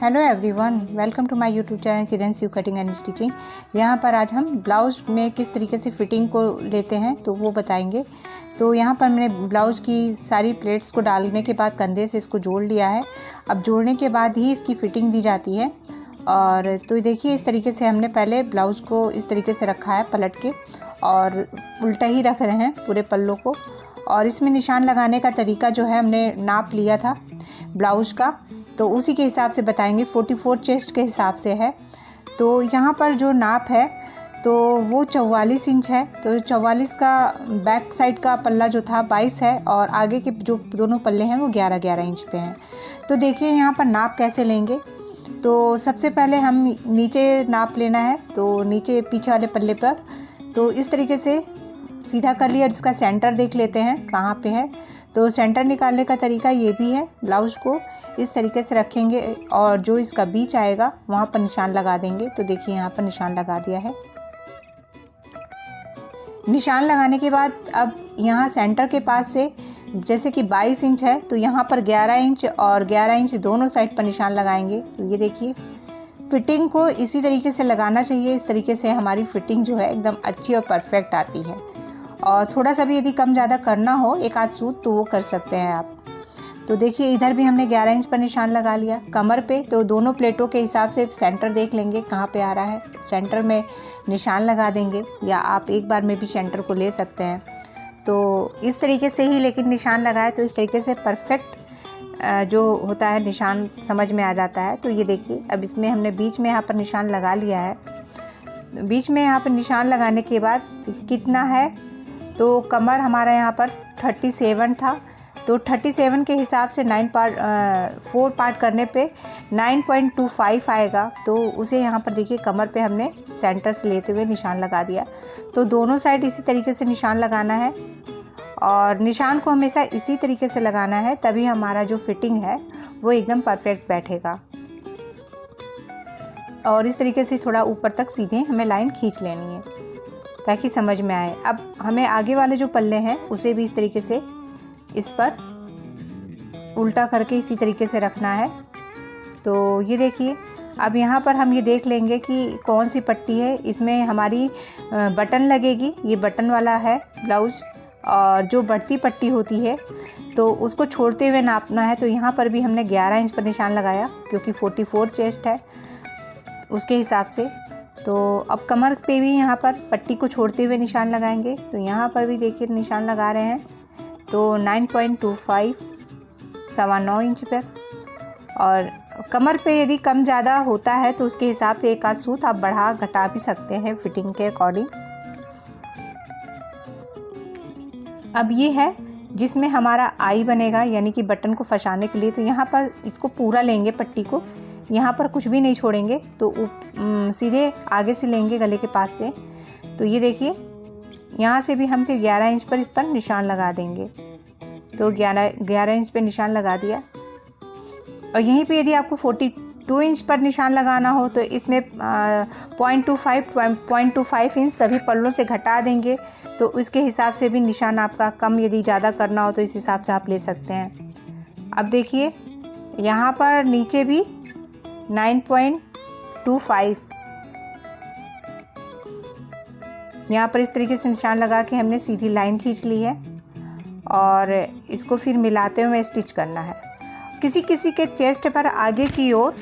Hello everyone, welcome to my YouTube channel Kiran U cutting and stitching. यहाँ पर आज हम ब्लाउज़ में किस तरीके से फ़िटिंग को लेते हैं तो वो बताएंगे। तो यहाँ पर मैंने ब्लाउज़ की सारी प्लेट्स को डालने के बाद कंधे से इसको जोड़ लिया है। अब जोड़ने के बाद ही इसकी फ़िटिंग दी जाती है। और तो देखिए इस तरीके से हमने पहले ब्लाउज़ को इस तरीके से रखा है पलट के, और उल्टा ही रख रहे हैं पूरे पल्लों को। और इसमें निशान लगाने का तरीका जो है हमने नाप लिया था ब्लाउज़ का, तो उसी के हिसाब से बताएंगे। 44 चेस्ट के हिसाब से है। तो यहाँ पर जो नाप है तो वो 44 इंच है। तो 44 का बैक साइड का पल्ला जो था 22 है, और आगे के जो दोनों पल्ले हैं वो 11-11 इंच पे हैं। तो देखिए यहाँ पर नाप कैसे लेंगे। तो सबसे पहले हम नीचे नाप लेना है, तो नीचे पीछे वाले पल्ले पर तो इस तरीके से सीधा कर लिया। इसका सेंटर देख लेते हैं कहाँ पे है। तो सेंटर निकालने का तरीका ये भी है, ब्लाउज़ को इस तरीके से रखेंगे और जो इसका बीच आएगा वहाँ पर निशान लगा देंगे। तो देखिए यहाँ पर निशान लगा दिया है। निशान लगाने के बाद अब यहाँ सेंटर के पास से जैसे कि 22 इंच है तो यहाँ पर 11 इंच और 11 इंच दोनों साइड पर निशान लगाएंगे। तो ये देखिए फ़िटिंग को इसी तरीके से लगाना चाहिए। इस तरीके से हमारी फ़िटिंग जो है एकदम अच्छी और परफेक्ट आती है। और थोड़ा सा भी यदि कम ज़्यादा करना हो एक आध सूत तो वो कर सकते हैं आप। तो देखिए इधर भी हमने 11 इंच पर निशान लगा लिया कमर पे। तो दोनों प्लेटों के हिसाब से सेंटर देख लेंगे कहाँ पे आ रहा है, सेंटर में निशान लगा देंगे, या आप एक बार में भी सेंटर को ले सकते हैं। तो इस तरीके से ही लेकिन निशान लगाए तो इस तरीके से परफेक्ट जो होता है निशान समझ में आ जाता है। तो ये देखिए अब इसमें हमने बीच में यहाँ पर निशान लगा लिया है। बीच में यहाँ पर निशान लगाने के बाद कितना है, तो कमर हमारा यहाँ पर 37 था। तो 37 के हिसाब से 4 पार्ट करने पे 9.25 आएगा। तो उसे यहाँ पर देखिए कमर पे हमने सेंटर से लेते हुए निशान लगा दिया। तो दोनों साइड इसी तरीके से निशान लगाना है, और निशान को हमेशा इसी तरीके से लगाना है, तभी हमारा जो फिटिंग है वो एकदम परफेक्ट बैठेगा। और इस तरीके से थोड़ा ऊपर तक सीधे हमें लाइन खींच लेनी है ताकि समझ में आए। अब हमें आगे वाले जो पल्ले हैं उसे भी इस तरीके से इस पर उल्टा करके इसी तरीके से रखना है। तो ये देखिए अब यहाँ पर हम ये देख लेंगे कि कौन सी पट्टी है। इसमें हमारी बटन लगेगी, ये बटन वाला है ब्लाउज़, और जो बढ़ती पट्टी होती है तो उसको छोड़ते हुए नापना है। तो यहाँ पर भी हमने 11 इंच पर निशान लगाया क्योंकि 44 चेस्ट है उसके हिसाब से। तो अब कमर पे भी यहाँ पर पट्टी को छोड़ते हुए निशान लगाएंगे। तो यहाँ पर भी देखिए निशान लगा रहे हैं। तो 9.25 9.25 इंच पर, और कमर पे यदि कम ज़्यादा होता है तो उसके हिसाब से एक आध सूत आप बढ़ा घटा भी सकते हैं फिटिंग के अकॉर्डिंग। अब ये है जिसमें हमारा आई बनेगा, यानी कि बटन को फंसाने के लिए। तो यहाँ पर इसको पूरा लेंगे पट्टी को, यहाँ पर कुछ भी नहीं छोड़ेंगे। तो सीधे आगे से लेंगे गले के पास से। तो ये देखिए यहाँ से भी हम फिर 11 इंच पर इस पर निशान लगा देंगे। तो 11 इंच पर निशान लगा दिया। और यहीं पे यदि आपको 42 इंच पर निशान लगाना हो तो इसमें 0.25 इंच सभी पल्लों से घटा देंगे। तो उसके हिसाब से भी निशान आपका कम यदि ज़्यादा करना हो तो इस हिसाब से आप ले सकते हैं। अब देखिए यहाँ पर नीचे भी 9.25 यहाँ पर इस तरीके से निशान लगा के हमने सीधी लाइन खींच ली है, और इसको फिर मिलाते हुए स्टिच करना है। किसी किसी के चेस्ट पर आगे की ओर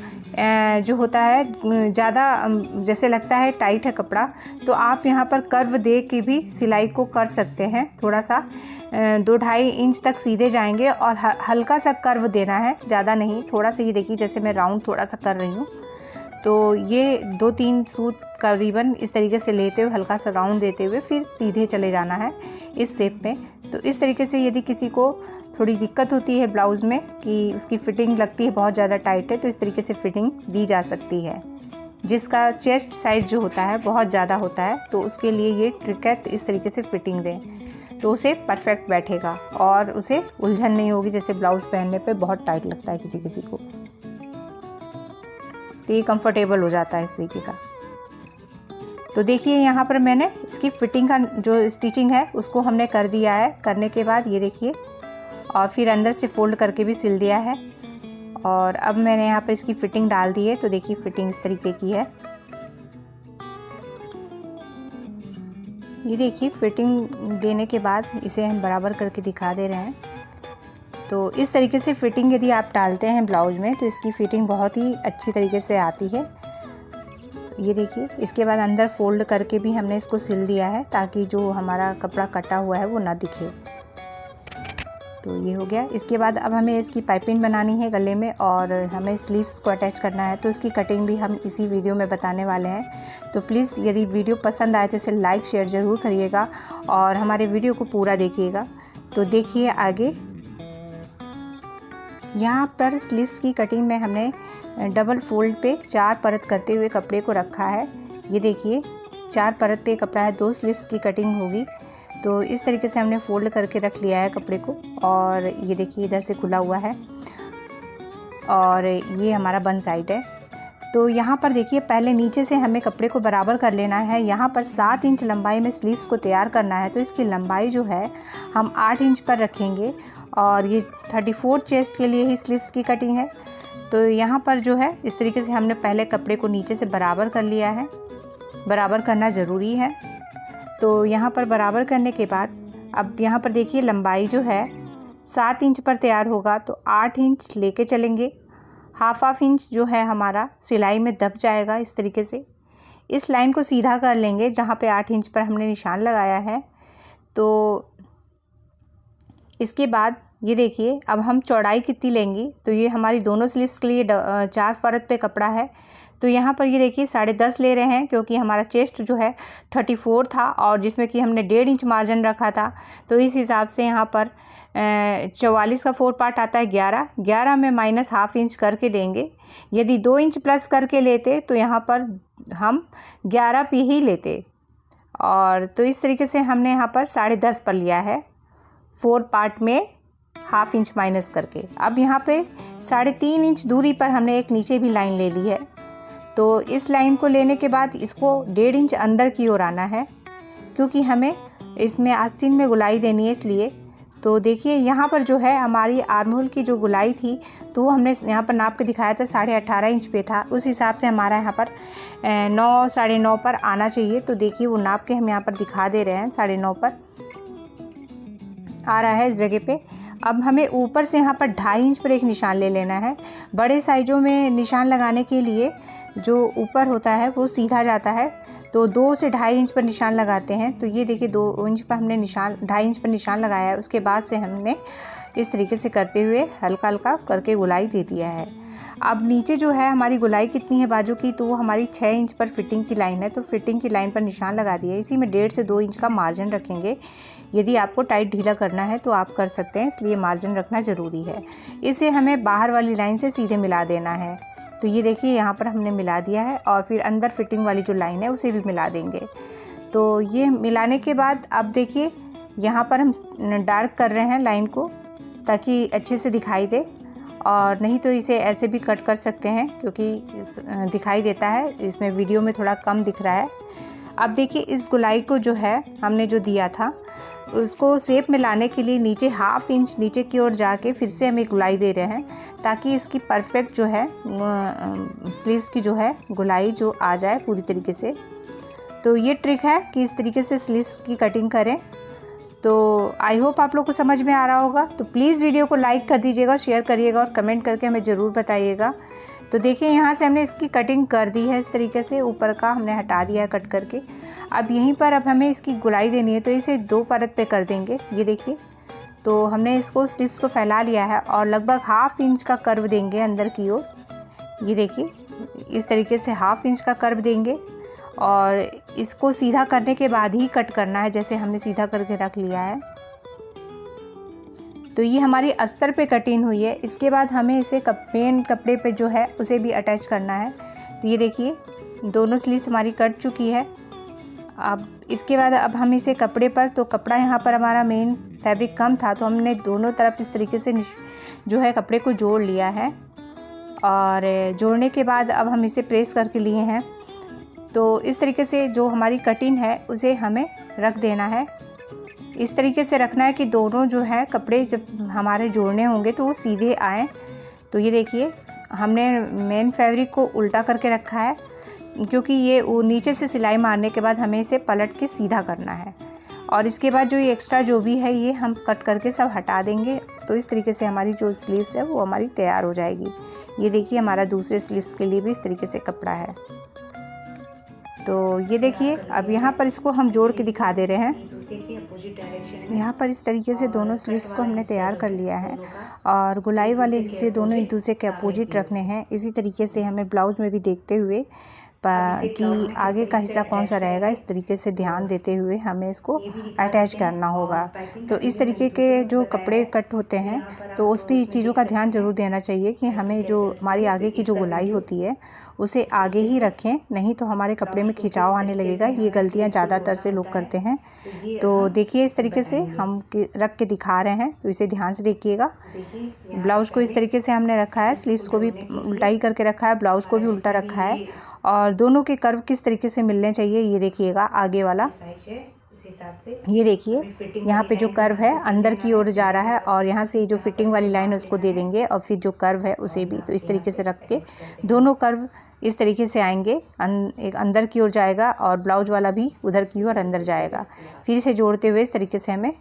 जो होता है ज़्यादा जैसे लगता है टाइट है कपड़ा, तो आप यहाँ पर कर्व दे के भी सिलाई को कर सकते हैं। थोड़ा सा 2-2.5 इंच तक सीधे जाएंगे और हल्का सा कर्व देना है, ज़्यादा नहीं, थोड़ा सा। ये देखिए जैसे मैं राउंड थोड़ा सा कर रही हूँ। तो ये 2-3 सूत करीबन इस तरीके से लेते हुए हल्का सा राउंड देते हुए फिर सीधे चले जाना है इस शेप में। तो इस तरीके से यदि किसी को थोड़ी दिक्कत होती है ब्लाउज़ में कि उसकी फ़िटिंग लगती है बहुत ज़्यादा टाइट है, तो इस तरीके से फ़िटिंग दी जा सकती है। जिसका चेस्ट साइज़ जो होता है बहुत ज़्यादा होता है तो उसके लिए ये ट्रिक है, तो इस तरीके से फ़िटिंग दें तो उसे परफेक्ट बैठेगा और उसे उलझन नहीं होगी। जैसे ब्लाउज़ पहनने पे बहुत टाइट लगता है किसी किसी को, तो ये कंफर्टेबल हो जाता है इस तरीके का। तो देखिए यहाँ पर मैंने इसकी फ़िटिंग का जो स्टिचिंग है उसको हमने कर दिया है। करने के बाद ये देखिए, और फिर अंदर से फ़ोल्ड करके भी सिल दिया है। और अब मैंने यहाँ पर इसकी फ़िटिंग डाल दी है। तो देखिए फ़िटिंग इस तरीके की है। ये देखिए फ़िटिंग देने के बाद इसे हम बराबर करके दिखा दे रहे हैं। तो इस तरीके से फ़िटिंग यदि आप डालते हैं ब्लाउज़ में तो इसकी फ़िटिंग बहुत ही अच्छी तरीके से आती है। ये देखिए, इसके बाद अंदर फ़ोल्ड करके भी हमने इसको सिल दिया है ताकि जो हमारा कपड़ा कटा हुआ है वो ना दिखे। तो ये हो गया। इसके बाद अब हमें इसकी पाइपिंग बनानी है गले में और हमें स्लीव्स को अटैच करना है। तो इसकी कटिंग भी हम इसी वीडियो में बताने वाले हैं। तो प्लीज़ यदि वीडियो पसंद आए तो इसे लाइक शेयर ज़रूर करिएगा और हमारे वीडियो को पूरा देखिएगा। तो देखिए आगे यहाँ पर स्लीव्स की कटिंग में हमने डबल फोल्ड पे 4 परत करते हुए कपड़े को रखा है। ये देखिए 4 परत पे कपड़ा है, 2 स्लीव्स की कटिंग होगी। तो इस तरीके से हमने फ़ोल्ड करके रख लिया है कपड़े को और ये देखिए इधर से खुला हुआ है और ये हमारा बन साइड है। तो यहाँ पर देखिए पहले नीचे से हमें कपड़े को बराबर कर लेना है। यहाँ पर 7 इंच लंबाई में स्लीव्स को तैयार करना है। तो इसकी लंबाई जो है हम 8 इंच पर रखेंगे और ये 34 चेस्ट के लिए ही स्लीव्स की कटिंग है। तो यहाँ पर जो है इस तरीके से हमने पहले कपड़े को नीचे से बराबर कर लिया है। बराबर करना ज़रूरी है। तो यहाँ पर बराबर करने के बाद अब यहाँ पर देखिए लंबाई जो है 7 इंच पर तैयार होगा तो 8 इंच लेके चलेंगे। हाफ इंच जो है हमारा सिलाई में दब जाएगा। इस तरीके से इस लाइन को सीधा कर लेंगे जहाँ पे 8 इंच पर हमने निशान लगाया है। तो इसके बाद ये देखिए अब हम चौड़ाई कितनी लेंगी। तो ये हमारी दोनों स्लीव्स के लिए 4 परत पे कपड़ा है। तो यहाँ पर ये देखिए 10.5 ले रहे हैं क्योंकि हमारा चेस्ट जो है 34 था और जिसमें कि हमने 1.5 इंच मार्जिन रखा था। तो इस हिसाब से यहाँ पर 44 का 4 पार्ट आता है 11 में माइनस हाफ इंच करके देंगे। यदि 2 इंच प्लस करके लेते तो यहाँ पर हम 11 पे ही लेते। और तो इस तरीके से हमने यहाँ पर 10.5 पर लिया है 4 पार्ट में हाफ इंच माइनस करके। अब यहाँ पे 3.5 इंच दूरी पर हमने एक नीचे भी लाइन ले ली है। तो इस लाइन को लेने के बाद इसको 1.5 इंच अंदर की ओर आना है क्योंकि हमें इसमें आस्तीन में गुलाई देनी है इसलिए। तो देखिए यहाँ पर जो है हमारी आर्म होल की जो गुलाई थी तो वो हमने यहाँ पर नाप के दिखाया था 18.5 इंच पे था। उस हिसाब से हमारा यहाँ पर 9 साढ़े 9 पर आना चाहिए। तो देखिए वो नाप के हम यहाँ पर दिखा दे रहे हैं 9.5 पर आ रहा है इस जगह पे। अब हमें ऊपर से यहाँ पर 2.5 इंच पर एक निशान ले लेना है। बड़े साइज़ों में निशान लगाने के लिए जो ऊपर होता है वो सीधा जाता है। तो 2 से 2.5 इंच पर निशान लगाते हैं। तो ये देखिए 2 इंच पर हमने 2.5 इंच पर निशान लगाया है। उसके बाद से हमने इस तरीके से करते हुए हल्का हल्का करके गुलाई दे दिया है। अब नीचे जो है हमारी गुलाई कितनी है बाजू की, तो वो हमारी 6 इंच पर फिटिंग की लाइन है। तो फिटिंग की लाइन पर निशान लगा दिया। इसी में 1.5 से 2 इंच का मार्जिन रखेंगे। यदि आपको टाइट ढीला करना है तो आप कर सकते हैं, इसलिए मार्जिन रखना ज़रूरी है। इसे हमें बाहर वाली लाइन से सीधे मिला देना है। तो ये देखिए यहाँ पर हमने मिला दिया है और फिर अंदर फिटिंग वाली जो लाइन है उसे भी मिला देंगे। तो ये मिलाने के बाद अब देखिए यहाँ पर हम डार्क कर रहे हैं लाइन को ताकि अच्छे से दिखाई दे, और नहीं तो इसे ऐसे भी कट कर सकते हैं क्योंकि दिखाई देता है। इसमें वीडियो में थोड़ा कम दिख रहा है। अब देखिए इस गुलाई को जो है हमने जो दिया था उसको शेप में लाने के लिए नीचे हाफ इंच नीचे की ओर जाके फिर से हम एक गुलाई दे रहे हैं ताकि इसकी परफेक्ट जो है स्लीव्स की जो है गुलाई जो आ जाए पूरी तरीके से। तो ये ट्रिक है कि इस तरीके से स्लीव्स की कटिंग करें। तो आई होप आप लोग को समझ में आ रहा होगा। तो प्लीज़ वीडियो को लाइक कर दीजिएगा, शेयर करिएगा और कमेंट करके हमें ज़रूर बताइएगा। तो देखिए यहाँ से हमने इसकी कटिंग कर दी है। इस तरीके से ऊपर का हमने हटा दिया है कट करके। अब यहीं पर अब हमें इसकी गुलाई देनी है तो इसे 2 परत पे कर देंगे। ये देखिए तो हमने इसको स्लीव्स को फैला लिया है और लगभग हाफ इंच का कर्व देंगे अंदर की ओर। ये देखिए इस तरीके से हाफ इंच का कर्व देंगे और इसको सीधा करने के बाद ही कट करना है, जैसे हमने सीधा करके रख लिया है। तो ये हमारी अस्तर पे कटिंग हुई है। इसके बाद हमें इसे मेन कपड़े पे जो है उसे भी अटैच करना है। तो ये देखिए दोनों स्लीव्स हमारी कट चुकी है। अब इसके बाद अब हम इसे कपड़े पर, तो कपड़ा यहाँ पर हमारा मेन फैब्रिक कम था तो हमने दोनों तरफ इस तरीके से जो है कपड़े को जोड़ लिया है। और जोड़ने के बाद अब हम इसे प्रेस करके लिए हैं। तो इस तरीके से जो हमारी कटिंग है उसे हमें रख देना है। इस तरीके से रखना है कि दोनों जो है कपड़े जब हमारे जोड़ने होंगे तो वो सीधे आएँ। तो ये देखिए हमने मेन फैब्रिक को उल्टा करके रखा है, क्योंकि ये नीचे से सिलाई मारने के बाद हमें इसे पलट के सीधा करना है। और इसके बाद जो ये एक्स्ट्रा जो भी है ये हम कट करके सब हटा देंगे। तो इस तरीके से हमारी जो स्लीव्स है वो हमारी तैयार हो जाएगी। ये देखिए हमारा दूसरे स्लीव्स के लिए भी इस तरीके से कपड़ा है। तो ये देखिए अब यहाँ पर इसको हम जोड़ के दिखा दे रहे हैं। यहाँ पर इस तरीके से दोनों स्लीव्स को हमने तैयार कर लिया है और गुलाई वाले हिस्से दोनों एक दूसरे के अपोजिट रखने हैं। इसी तरीके से हमें ब्लाउज में भी देखते हुए कि आगे का हिस्सा कौन सा रहेगा, इस तरीके से ध्यान देते हुए हमें इसको अटैच करना होगा। तो इस तरीके के जो कपड़े कट होते हैं तो उस भी चीज़ों का ध्यान ज़रूर देना चाहिए कि हमें जो हमारी आगे की जो गुलाई होती है उसे आगे ही रखें, नहीं तो हमारे कपड़े में खिंचाव आने लगेगा। ये गलतियां ज़्यादातर से लोग करते हैं। तो देखिए इस तरीके से हम रख के दिखा रहे हैं, तो इसे ध्यान से देखिएगा। ब्लाउज़ को इस तरीके से हमने रखा है, स्लीव्स को भी उल्टा ही करके रखा है, ब्लाउज़ को भी उल्टा रखा है। और दोनों के कर्व किस तरीके से मिलने चाहिए ये देखिएगा। आगे वाला ये देखिए यहाँ पे जो कर्व है अंदर की ओर जा रहा है और यहाँ से जो फिटिंग वाली लाइन है उसको दे देंगे और फिर जो कर्व है उसे भी। तो इस तरीके से रख के दोनों कर्व इस तरीके से आएंगे, एक अंदर की ओर जाएगा और ब्लाउज वाला भी उधर की ओर अंदर जाएगा। फिर इसे जोड़ते हुए इस तरीके से हमें